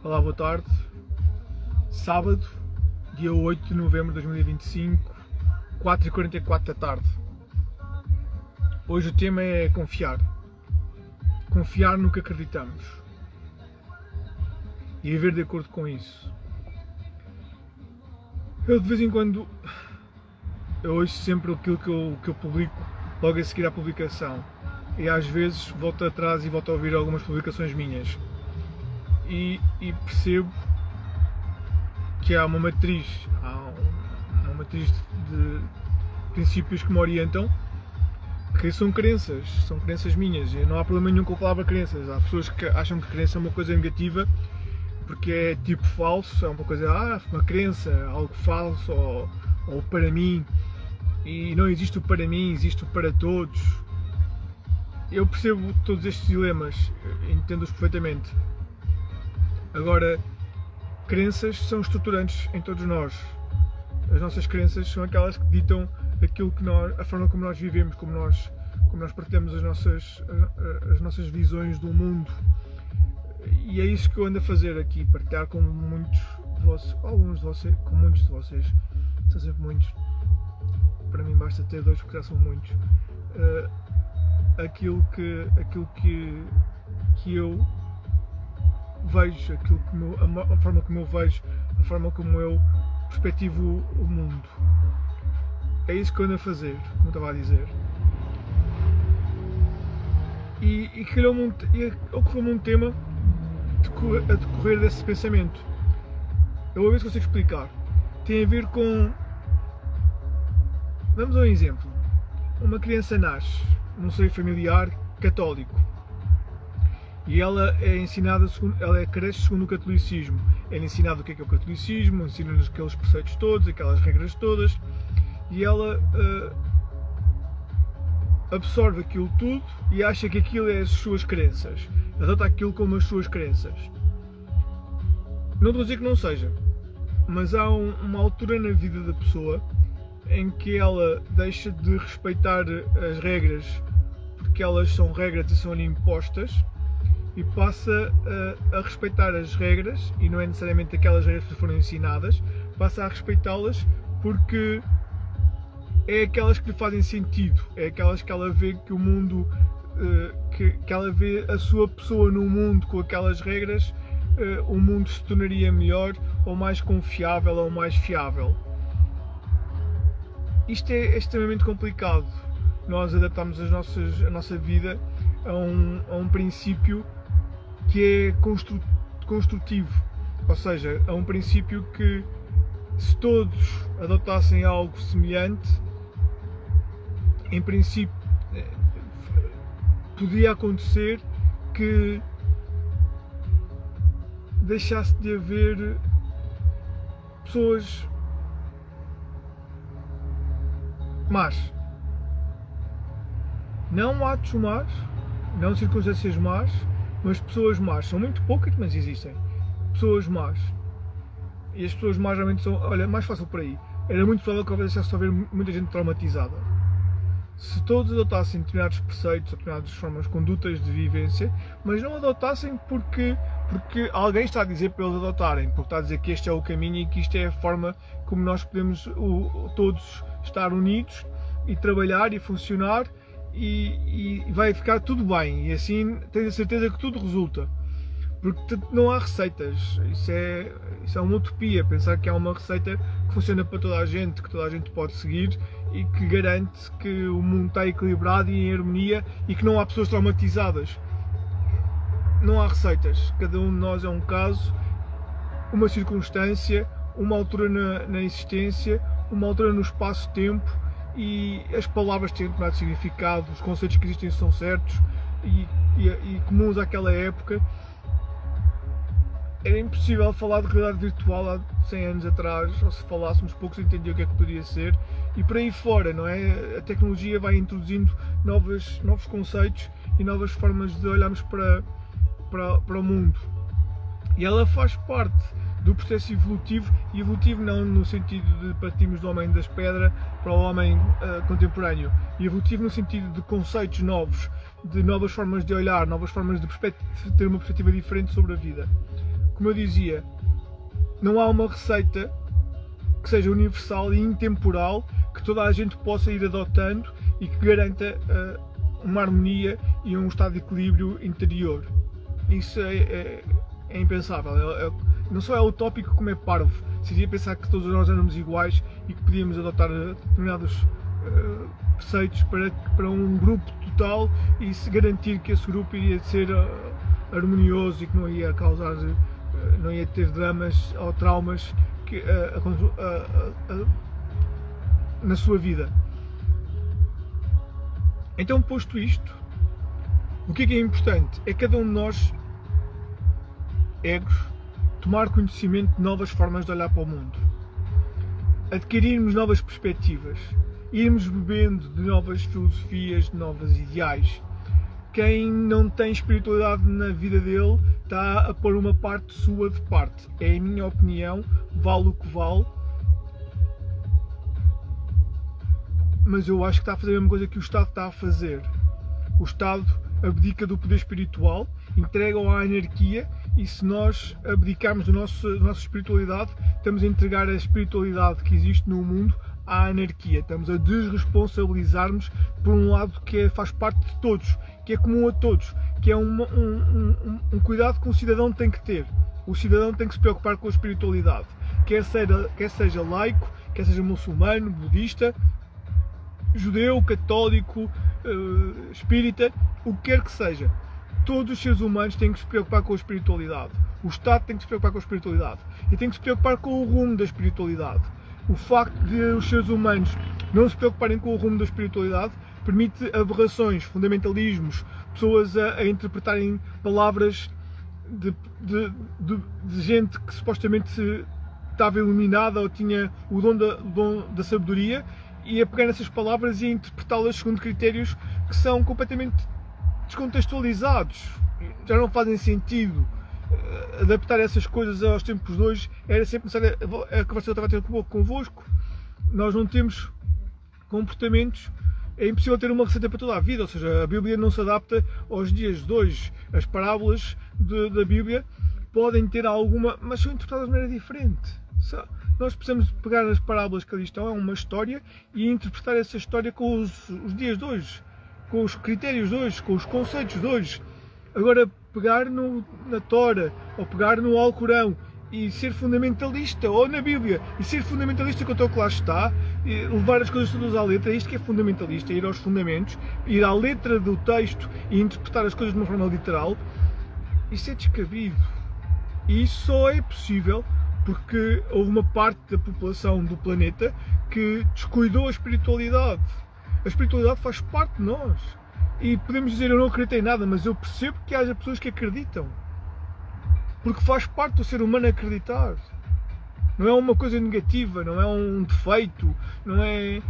Olá, boa tarde. Sábado, dia 8 de novembro de 2025, 4h44 da tarde. Hoje o tema é confiar. Confiar no que acreditamos. E viver de acordo com isso. Eu de vez em quando ouço sempre aquilo que eu publico logo a seguir à publicação. E às vezes volto atrás e volto a ouvir algumas publicações minhas. E percebo que há uma matriz de princípios que me orientam, que são crenças minhas. E não há problema nenhum com a palavra crenças. Há pessoas que acham que crença é uma coisa negativa porque é tipo falso, é uma coisa, uma crença, algo falso ou para mim. E não existe o para mim, existe o para todos. Eu percebo todos estes dilemas, entendo-os perfeitamente. Agora, crenças são estruturantes em todos nós. As nossas crenças são aquelas que ditam aquilo que a forma como nós vivemos, como nós partilhamos as nossas visões do mundo. E é isso que eu ando a fazer aqui, partilhar com muitos de vocês, com muitos de vocês. São sempre muitos. Para mim basta ter dois porque já são muitos. Aquilo que eu vejo, a forma como eu vejo, a forma como eu perspectivo o mundo. É isso que eu ando a fazer, como estava a dizer. E ocorreu-me um tema a decorrer desse pensamento. Eu vou ver se consigo explicar. Tem a ver com... Vamos a um exemplo. Uma criança nasce num seio familiar católico. E ela é ensinada, ela cresce segundo o catolicismo. É ensinado o que é o catolicismo, ensina-nos aqueles preceitos todos, aquelas regras todas. E ela absorve aquilo tudo e acha que aquilo é as suas crenças. Adota aquilo como as suas crenças. Não estou a dizer que não seja, mas há uma altura na vida da pessoa em que ela deixa de respeitar as regras porque elas são regras e são-lhe impostas e passa a respeitar as regras, e não é necessariamente aquelas regras que foram ensinadas, passa a respeitá-las porque é aquelas que lhe fazem sentido, é aquelas que ela vê que o mundo, que ela vê a sua pessoa no mundo com aquelas regras, o mundo se tornaria melhor, ou mais confiável, ou mais fiável. Isto é extremamente complicado. Nós adaptamos a nossa vida a um princípio que é construtivo, ou seja, a um princípio que, se todos adotassem algo semelhante, em princípio podia acontecer que deixasse de haver pessoas más. Não atos más, não circunstâncias más, mas pessoas más. São muito poucas, mas existem. Pessoas más. E as pessoas más realmente são... Olha, mais fácil por aí. Era muito provável que deixasse de haver muita gente traumatizada. Se todos adotassem determinados preceitos, determinadas formas, condutas de vivência, mas não adotassem porque alguém está a dizer para eles adotarem, porque está a dizer que este é o caminho e que isto é a forma como nós podemos todos estar unidos e trabalhar e funcionar e vai ficar tudo bem, e assim tens a certeza que tudo resulta, porque não há receitas. Isso é uma utopia, pensar que há uma receita que funciona para toda a gente, que toda a gente pode seguir e que garante que o mundo está equilibrado e em harmonia e que não há pessoas traumatizadas. Não há receitas, cada um de nós é um caso, uma circunstância, uma altura na existência, uma altura no espaço-tempo, e as palavras têm determinado significado, os conceitos que existem são certos e comuns àquela época. Era impossível falar de realidade virtual há 100 anos atrás, ou se falássemos poucos entendiam o que é que poderia ser, e por aí fora, não é? A tecnologia vai introduzindo novos conceitos e novas formas de olharmos para o mundo, e ela faz parte do processo evolutivo, e evolutivo não no sentido de partirmos do homem das pedras para o homem contemporâneo, e evolutivo no sentido de conceitos novos, de novas formas de olhar, novas formas de ter uma perspectiva diferente sobre a vida. como eu dizia, não há uma receita que seja universal e intemporal que toda a gente possa ir adotando e que garanta uma harmonia e um estado de equilíbrio interior. Isso é impensável. Não só é utópico como é parvo. Seria pensar que todos nós éramos iguais e que podíamos adotar determinados preceitos para um grupo total e se garantir que esse grupo iria ser harmonioso e que não ia causar, não ia ter dramas ou traumas na sua vida. Então, posto isto, o que é importante? É cada um de nós, egos, tomar conhecimento de novas formas de olhar para o mundo, adquirirmos novas perspectivas, irmos bebendo de novas filosofias, de novos ideais. Quem não tem espiritualidade na vida dele está a pôr uma parte sua de parte. É a minha opinião, vale o que vale, mas eu acho que está a fazer a mesma coisa que o Estado está a fazer. O Estado abdica do poder espiritual, entrega-o à anarquia, e se nós abdicarmos da nossa espiritualidade, estamos a entregar a espiritualidade que existe no mundo à anarquia. Estamos a desresponsabilizar-nos por um lado que faz parte de todos, que é comum a todos, que é um cuidado que um cidadão tem que ter. O cidadão tem que se preocupar com a espiritualidade, quer seja laico, quer seja muçulmano, budista, judeu, católico, espírita, o que quer que seja. Todos os seres humanos têm que se preocupar com a espiritualidade. O Estado tem que se preocupar com a espiritualidade e tem que se preocupar com o rumo da espiritualidade. O facto de os seres humanos não se preocuparem com o rumo da espiritualidade permite aberrações, fundamentalismos, pessoas a interpretarem palavras de gente que supostamente estava iluminada ou tinha o dom da sabedoria e a pegar nessas palavras e a interpretá-las segundo critérios que são completamente descontextualizados, já não fazem sentido. Adaptar essas coisas aos tempos de hoje era sempre necessário. A conversa que eu estava a ter convosco, nós não temos comportamentos, é impossível ter uma receita para toda a vida, ou seja, a Bíblia não se adapta aos dias de hoje. As parábolas da Bíblia podem ter alguma, mas são interpretadas de maneira diferente. Nós precisamos pegar as parábolas que ali estão, é uma história, e interpretar essa história com os dias de hoje, com os critérios de hoje, com os conceitos de hoje. Agora, pegar na Tora, ou pegar no Alcorão e ser fundamentalista, ou na Bíblia, e ser fundamentalista quanto ao que lá está, e levar as coisas todas à letra, isto que é fundamentalista, ir aos fundamentos, ir à letra do texto e interpretar as coisas de uma forma literal, isso é descabido. E isso só é possível porque houve uma parte da população do planeta que descuidou a espiritualidade. A espiritualidade faz parte de nós. E podemos dizer, eu não acredito em nada, mas eu percebo que haja pessoas que acreditam. Porque faz parte do ser humano acreditar. Não é uma coisa negativa, não é um defeito, não é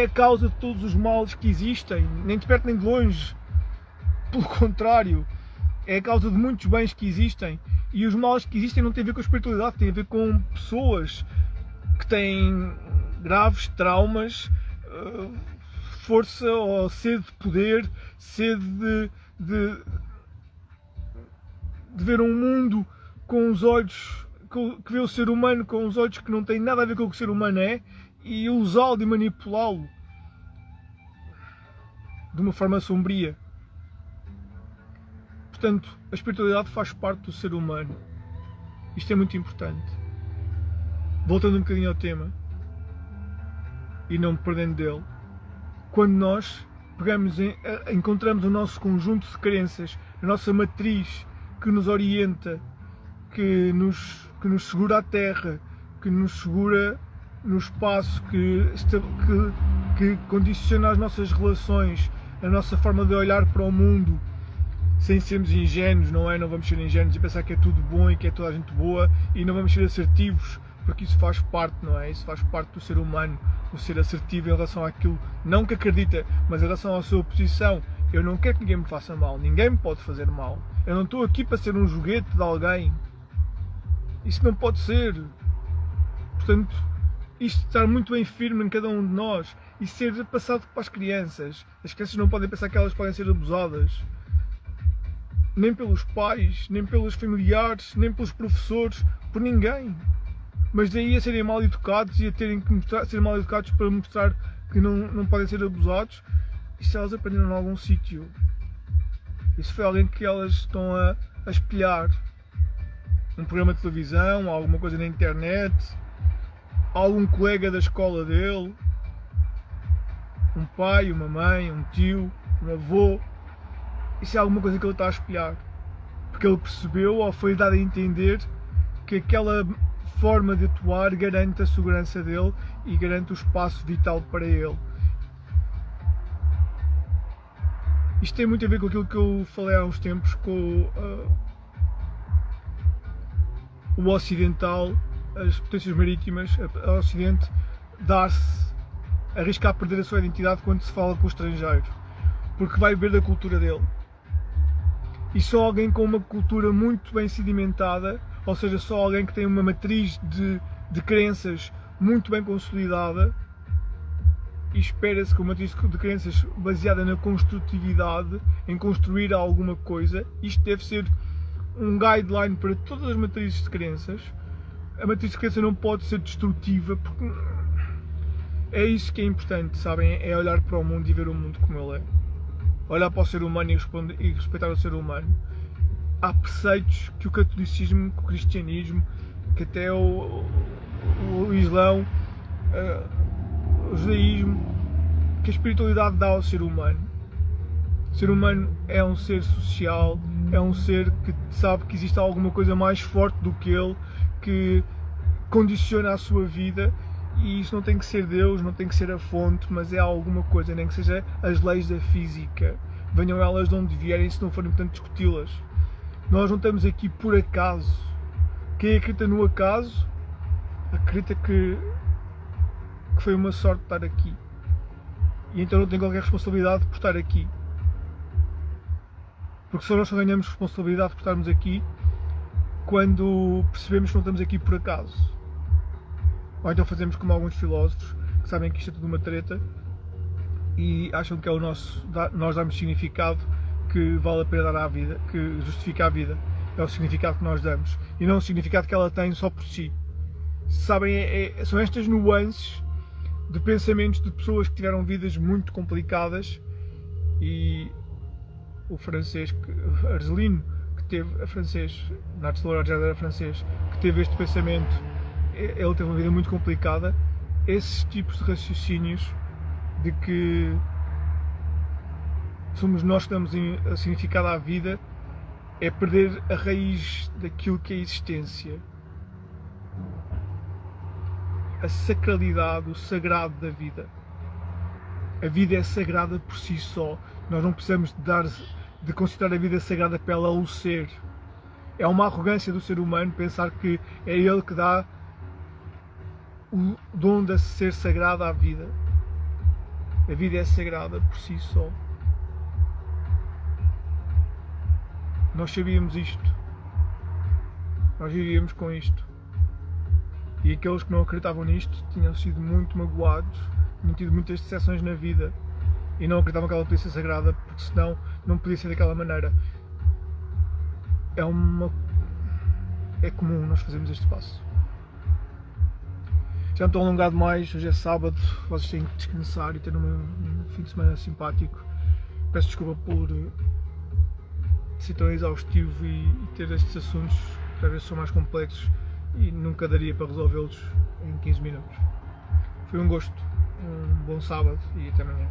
a causa de todos os males que existem, nem de perto nem de longe. Pelo contrário, é a causa de muitos bens que existem. E os males que existem não têm a ver com a espiritualidade, têm a ver com pessoas que têm graves traumas, força ou sede de poder, sede de ver um mundo com os olhos, que vê o ser humano com os olhos que não têm nada a ver com o que o ser humano é, e usá-lo e manipulá-lo de uma forma sombria. Portanto, a espiritualidade faz parte do ser humano. Isto é muito importante. Voltando um bocadinho ao tema, e não me perdendo dele, quando nós encontramos o nosso conjunto de crenças, a nossa matriz que nos orienta, que nos segura a terra, que nos segura no espaço, que condiciona as nossas relações, a nossa forma de olhar para o mundo, sem sermos ingênuos, não é? Não vamos ser ingênuos e pensar que é tudo bom e que é toda a gente boa, e não vamos ser assertivos, porque isso faz parte, não é? Isso faz parte do ser humano, o ser assertivo em relação àquilo, não que acredita, mas em relação à sua posição. Eu não quero que ninguém me faça mal, ninguém me pode fazer mal. Eu não estou aqui para ser um joguete de alguém. Isso não pode ser. Portanto, isto estar muito bem firme em cada um de nós e ser passado para as crianças. As crianças não podem pensar que elas podem ser abusadas. nem pelos pais, nem pelos familiares, nem pelos professores, por ninguém. Mas daí a serem mal educados e a terem que ser mal educados para mostrar que não podem ser abusados, isso elas aprenderam em algum sítio. Isso foi alguém que elas estão a espelhar. Um programa de televisão, alguma coisa na internet, algum colega da escola dele, um pai, uma mãe, um tio, um avô. Isso é alguma coisa que ele está a espelhar. Porque ele percebeu ou foi dado a entender que aquela forma de atuar garante a segurança dele e garante o espaço vital para ele. Isto tem muito a ver com aquilo que eu falei há uns tempos com o ocidental, as potências marítimas, o Ocidente arriscar perder a sua identidade quando se fala com o estrangeiro, porque vai beber da cultura dele. E só alguém com uma cultura muito bem sedimentada, ou seja, só alguém que tem uma matriz de crenças muito bem consolidada, e espera-se que uma matriz de crenças baseada na construtividade, em construir alguma coisa, isto deve ser um guideline para todas as matrizes de crenças. A matriz de crença não pode ser destrutiva, porque é isso que é importante, sabem? É olhar para o mundo e ver o mundo como ele é. Olhar para o ser humano e respeitar o ser humano. Há preceitos que o catolicismo, que o cristianismo, que até o islão, o judaísmo, que a espiritualidade dá ao ser humano. O ser humano é um ser social, é um ser que sabe que existe alguma coisa mais forte do que ele, que condiciona a sua vida, e isso não tem que ser Deus, não tem que ser a fonte, mas é alguma coisa, nem que seja as leis da física. Venham elas de onde vierem, se não forem tanto discuti-las. Nós não estamos aqui por acaso. Quem acredita no acaso, acredita que foi uma sorte estar aqui. E então não tem qualquer responsabilidade por estar aqui. Porque só nós só ganhamos responsabilidade por estarmos aqui quando percebemos que não estamos aqui por acaso. Ou então fazemos como alguns filósofos que sabem que isto é tudo uma treta e acham que é nós damos significado que vale a pena dar à vida, que justifica a vida. É o significado que nós damos e não o significado que ela tem só por si. Sabem, são estas nuances de pensamentos de pessoas que tiveram vidas muito complicadas, e o francês, Arzelino, que teve, francês, Nath Lord era francês, que teve este pensamento, ele teve uma vida muito complicada. Esses tipos de raciocínios de que somos nós que damos a significado à vida é perder a raiz daquilo que é a existência, a sacralidade, o sagrado da vida. A vida é sagrada por si só. Nós não precisamos de considerar a vida sagrada para ela o ser. É uma arrogância do ser humano pensar que é ele que dá o dom de ser sagrada à vida. A vida é sagrada por si só. Nós sabíamos isto. Nós vivíamos com isto. E aqueles que não acreditavam nisto tinham sido muito magoados, tinham tido muitas decepções na vida e não acreditavam que ela podia ser sagrada, porque senão não podia ser daquela maneira. É comum nós fazermos este passo. Já me estou alongado mais, hoje é sábado, vocês têm que descansar e ter um fim de semana simpático. Peço desculpa por ser tão exaustivo e ter estes assuntos que às vezes são mais complexos e nunca daria para resolvê-los em 15 minutos. Foi um gosto, um bom sábado e até amanhã.